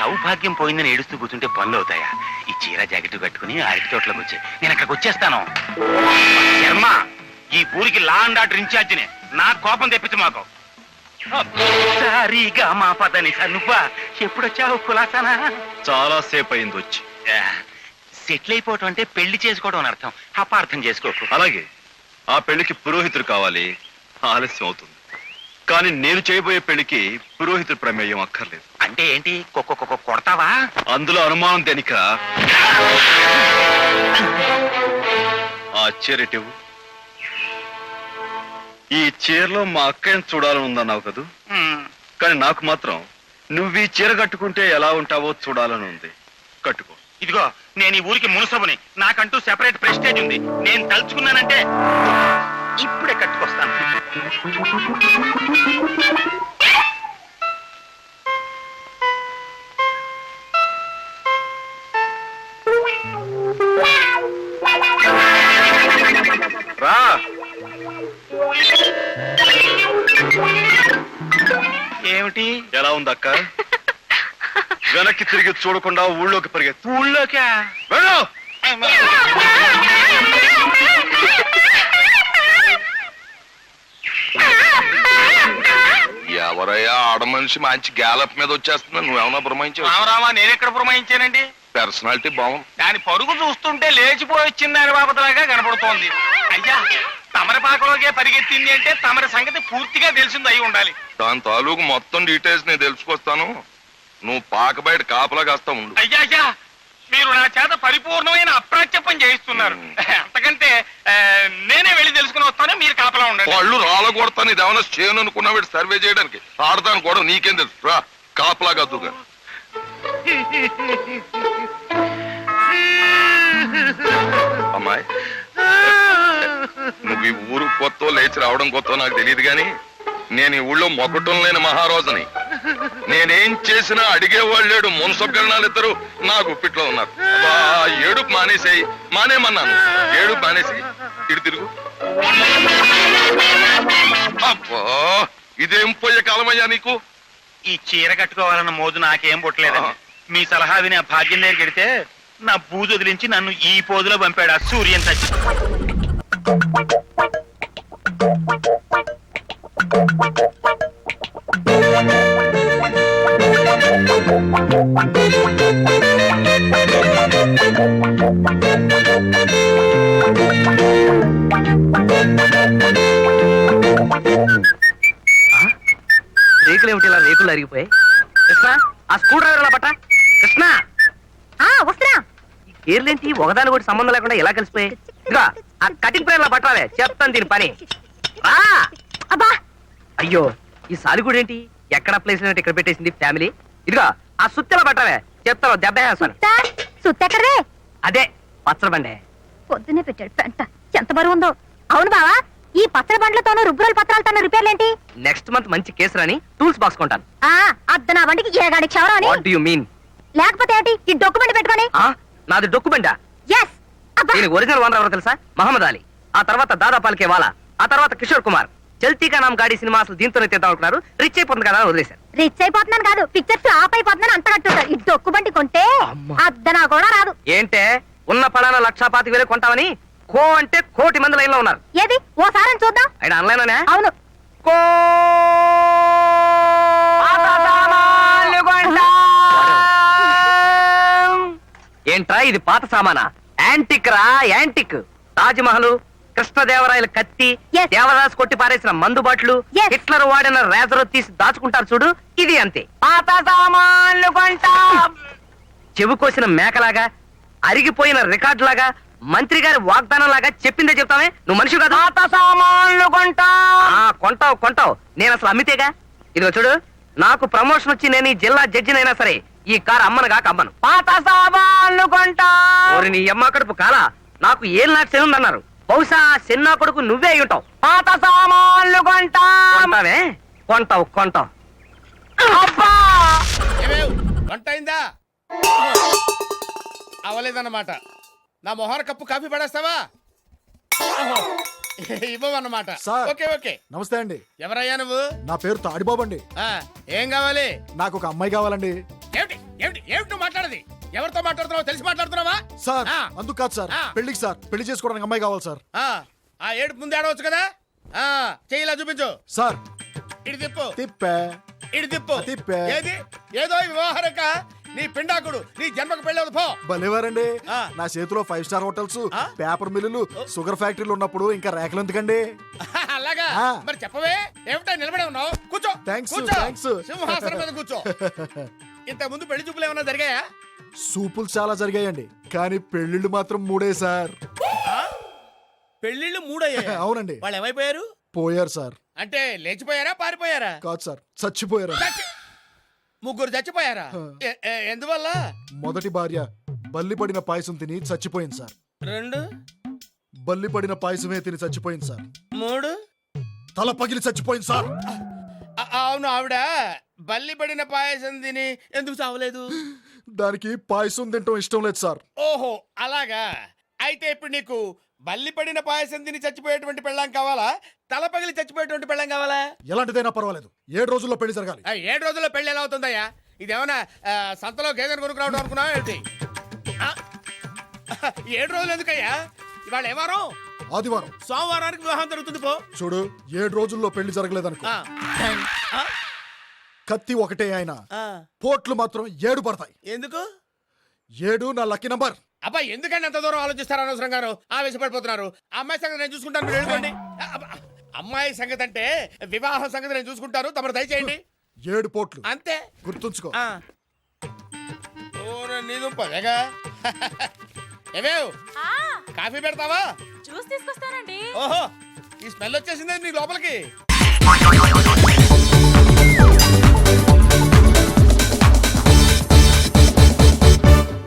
సౌభాగ్యం పోయిందని ఏడుస్తూ కూర్చుంటే పనులు అవుతాయా? ఈ చీర జాకెట్ కట్టుకుని అరటి తోటలోకి వచ్చే నేను అక్కడికి వచ్చేస్తాను. శర్మ, ఈ ఊరికి లా అండ్ ఆర్డర్ ఇన్ఛార్జిని, నా కోపం తెప్పించు మాకు. సారీగా మా పదని నువ్వా? ఎప్పుడొచ్చావు కులాసానా? చాలా సేపు అయింది వచ్చి. సెటిల్ అయిపోవటం అంటే పెళ్లి చేసుకోవడం అని అర్థం, అపార్థం చేసుకోకు. అలాగే ఆ పెళ్లికి పురోహితుడు కావాలి, ఆలస్యం అవుతుంది. కానీ నేను చేయబోయే పెళ్లికి పురోహితుడి ప్రమేయం అక్కర్లేదు. అంటే ఏంటి, కొడతావా? అందులో అనుమానం దేనిక? ఆ చీరటివు. ఈ చీరలో మా అక్కయ్యను చూడాలని ఉందన్నావు కదూ, కానీ నాకు మాత్రం నువ్వు ఈ చీర కట్టుకుంటే ఎలా ఉంటావో చూడాలని ఉంది. కట్టుకో. ఇదిగో, నేను ఈ ఊరికి మునసబుని, నాకంటూ సెపరేట్ ప్రెస్టేజ్ ఉంది. నేను తలుచుకున్నానంటే ఇప్పుడే కట్టుకొస్తాను. రా. ఏమిటి? ఎలా ఉంది అక్క? వెనక్కి తిరిగి చూడకుండా ఊళ్ళోకి పరిగెత్తు. ఊళ్ళోకా? వెళ్ళు. ఎవరయ్యా ఆడ మనిషి మంచి గ్యాలప్ మీద వచ్చేస్తున్నా, నువ్వేమన్నా పురమాయించావు? రామరామా, నేనెక్కడ పురమాయించానండి? పర్సనాలిటీ బాగుంది. దాని పరుగు చూస్తుంటే లేచిపోయి వచ్చిందని బాబతలాగా కనపడుతోంది. అయ్యా, తమరపాకలోకే పరిగెత్తింది అంటే తమరి సంగతి పూర్తిగా తెలిసింది అయి ఉండాలి. దాని తాలూకు మొత్తం డీటెయిల్స్ నేను తెలుసుకొస్తాను. నువ్వు పాక బయట కాపలా కాస్తా ఉండు. అయ్యా అయ్యా, మీరు నా చేత పరిపూర్ణమైన అప్రాచ్యపం చేయిస్తున్నారు. అంతకంటే నేనే వెళ్ళి తెలుసుకుని వస్తాను, మీరు కాపలా ఉండండి. వాళ్ళు రాళ్ళ కొడతాను, ఇది ఏమైనా చేయను అనుకున్నా వీడు సర్వే చేయడానికి. ఆడతాను కూడా నీకేం తెలుసు, రా కాపలా కద్దుగా. అమ్మాయి, నువ్వు ఈ ఊరు కొత్త లేచి రావడం కొత్త నాకు తెలియదు, కానీ నేను ఈ ఊళ్ళో మొక్కటం లేని మహారాజుని. నేనేం చేసినా అడిగేవాళ్ళు లేడు. మున్సబ్గరణాలు ఇద్దరు నా గుప్పిట్లో ఉన్నారు. ఏడుపు మానేసేయి. మానేమన్నాను, ఏడుపు మానేసి ఇటు తిరుగు. అబ్బా, ఇదేం పోయే కాలమయ్యా నీకు? ఈ చీర కట్టుకోవాలన్న మోజు నాకేం పుట్టలేదండి. మీ సలహా విని ఆ భాగ్యం దగ్గరికి వెడితే నా బూజు వదిలించి నన్ను ఈ పోజులో పంపాడు ఆ సూర్యం తచ్చి. రేకులు ఏమిటి ఇలా రేకులు అరిగిపోయి? కృష్ణ, ఆ స్క్రూ డ్రైవర్ లా పట్ట. కృష్ణ, వస్తున్నా. ఈ కేర్లేంటి ఒకదాని కూడా సంబంధం లేకుండా ఎలా కలిసిపోయి? ఇదిగో ఆ కటింగ్ ప్లేయర్ లా పట్టాలే, చెప్తాను దీని పని. అబ్బా, అయ్యో, ఈ సాలిగూడు ఏంటి ఎక్కడ ప్లేస్ ఇక్కడ పెట్టేసింది ఫ్యామిలీ. ఇదిగో ఆ సుత్తెలా పట్టాలే, చెప్తాను దెబ్బ వేస్తాను. సుత్తెక్కడే? అదే పచ్చడి బండే. పొద్దునే పెట్టాడు పెంట, ఎంత బరువు ఉందో. అవును బావా, ఈ పచ్చడి బండ్లతోనూ రుబ్బురోల పత్రాలతోనూ రిపేర్లేంటి? నెక్స్ట్ మంత్ మంచి కేసు రాని టూల్స్ బాక్స్ కొంటాను. అద్ద నా బండికి ఏగాడి క్షవరం అని. What do you mean? లేకపోతే ఏంటి ఈ డొక్కు బండి పెట్టుకొని? నాది డొక్కు బండా. ఎస్. దీనికి ఒరిజినల్ ఓనర్ ఎవరో తెలుసా? మహమ్మద్ అలీ. ఆ తర్వాత దాదా పాల్కే వాలా, ఆ తర్వాత కిషోర్ కుమార్. చల్తీకా నామ్ గాడి సినిమా అసలు దీంతోనే తీద్దాం అనుకున్నారు. రిచ్ అయిపోతుంది కదా అని వదిలేశారు. రిచ్ అయిపోతున్నాను కాదు, పిక్చర్ ఫ్లాప్ అయిపోతున్నాను అంత కట్టుంటారు. ఈ డొక్కు బండి కొంటే అద్ద నా కూడా రాదు. ఏంటే ఉన్న పలానా 1,25,000 కొంటామని కో అంటే కోటి మంది లైన్ లో ఉన్నారు. ఏది ఓసారి చూద్దాం. ఆయన ఆన్లైన్. అవును. కో ఏంట్రా ఇది పాత సామానా? యాంటిక్ రా, యాంటిక్. తాజ్ మహల్, కృష్ణదేవరాయల కత్తి, దేవదాస్ కొట్టి పారేసిన మందు బాట్లు, హిట్లర్ వాడిన రేజర్ తీసి దాచుకుంటారు చూడు, ఇది అంతే. పాత సామాన్లు కొంటా. చెవి కోసిన మేకలాగా, అరిగిపోయిన రికార్డు లాగా, మంత్రి గారి వాగ్దానం లాగా చెప్పిందే చెప్తామే. నువ్వు మనిషి కాదు. పాత సామాన్లు కొంటా. కొంటావు కొంటావు, నేను అసలు అమ్మితేగా. ఇదిగో చూడు, నాకు ప్రమోషన్ వచ్చి నేను ఈ జిల్లా జడ్జినైనా సరే ఈ కారు అమ్మను కాక అమ్మను. పాత సామాన్లు కొంటా. నీ అమ్మ కడుపు కాలా, నాకు ఏం నాకు చెందన్నారు. బహుశా చిన్న కొడుకు నువ్వే అయి ఉంటావు. పాత సామాన్లు కొంటావే. కొంటావు కొంటావు. వంట అయిందా? అవలేదన్నమాట. నా మొహన కప్పు కాఫీ పడేస్తావా? ఇవ్వమన్నమాట. Okay okay. నమస్తే అండి. ఎవరయ్యా నువ్వు? నా పేరు తాడిబాబు అండి. ఏం కావాలి? నాకు ఒక అమ్మాయి కావాలండి. ఏమిటి ఏమిటి ఏమిటి నువ్వు మాట్లాడేది? ఎవరితో మాట్లాడుతున్నావో తెలిసి మాట్లాడుతున్నావా? సార్ ఆ. అందుకు కాదు సార్ ఆ. పెళ్లికి సార్ పెళ్లి చేసుకోవడానికి అమ్మాయి కావాలి సార్ ఆ ఏడుపు ముందు ఆడవచ్చు కదా. చెయ్యిలా చూపించు. సార్ ఇటు తిప్పు, తిప్పే ఇటు తిప్పు. తిప్పే. ఏది ఏదో వివాహరక నీ పిండాకుడు నీ జన్మకు పెళ్ళవదు పో. భలేవారండి ఆ. నా చేతిలో 5 స్టార్ హోటల్స్ ఆ? పేపర్ మిల్లులు షుగర్ ఫ్యాక్టరీలు ఉన్నప్పుడు ఇంకా రేఖలు ఎందుకండి అలాగా ఆ. మరి చెప్పవే ఏమిటా నిలబడే ఉన్నావు? కూర్చో. Thanks, కూర్చో. thanks. సింహాసనం మీద కూర్చో. ఇంత ముందు పెళ్లి చూపులు ఏమైనా జరిగాయా? సూపులు చాలా జరిగాయండి కానీ పెళ్లిళ్ళు మాత్రం 3 సార్ పెళ్లిళ్ళు 3 అయ్యాయా? అవునండి వాళ్ళు ఏమైపోయారు? పోయారు సార్ అంటే లేచిపోయారా పారిపోయారా? కాదు సార్ చచ్చిపోయారు ముగ్గురు చచ్చిపోయారా? ఎందువల్ల? మొదటి భార్య బల్లి పడిన పాయసం తిని చచ్చిపోయింది సార్ 2 బల్లి పడిన పాయసమే తిని చచ్చిపోయింది సార్ 3 తల పగిలి చచ్చిపోయింది సార్ అవును ఆవిడ బల్లి పడిన పాయసం తిని ఎందుకు చావలేదు? దానికి పాయసం తింటం ఇష్టం లేదు సార్ ఓహో అలాగా. అయితే ఇప్పుడు నీకు బల్లి పడిన పాయసం తిని చచ్చిపోయేటువంటి పెళ్ళాం కావాలా, తల పగిలి చచ్చిపోయేటువంటి పెళ్ళాం కావాలా? ఎలాంటిదైనా పర్వాలేదు 7 రోజుల్లో పెళ్లి జరగాలి 7 రోజుల్లో పెళ్లి ఎలా అవుతుందయ్యా? ఇదేమన్నా సంతలో గేదెను కొనుక్కురావడం అనుకున్నావా ఏంటి? 7 రోజులు ఎందుకయ్యా? ఇవాళ ఏ వారం? ఆదివారం సోమవారానికి వివాహం జరుగుతుంది పో. చూడు 7 రోజుల్లో పెళ్లి జరగలేదనుకో ఆ. ఆ? కత్తి ఒకటే ఆయన ఆ. పోట్లు మాత్రం 7 పడతాయి ఎందుకు? 7 నా లక్కీ నంబర్ అబ్బా ఎందుకంటే అంత దూరం ఆలోచిస్తారు అనవసరంగాను ఆవేశపడిపోతున్నారు. అమ్మాయి సంగతి నేను చూసుకుంటాను, మీరు వెళ్ళిపోండి. అమ్మాయి సంగతి అంటే వివాహం సంగతి నేను చూసుకుంటాను, తమరు దయచేయండి 7 పోట్లు అంతే. గుర్తుంచుకో నీదు పదేగా ఏమేవ్ కాఫీ పెడతావా? చూసి తీసుకొస్తానండి. ఓహో ఈ స్మెల్ వచ్చేసిందే నీ లోపలికి.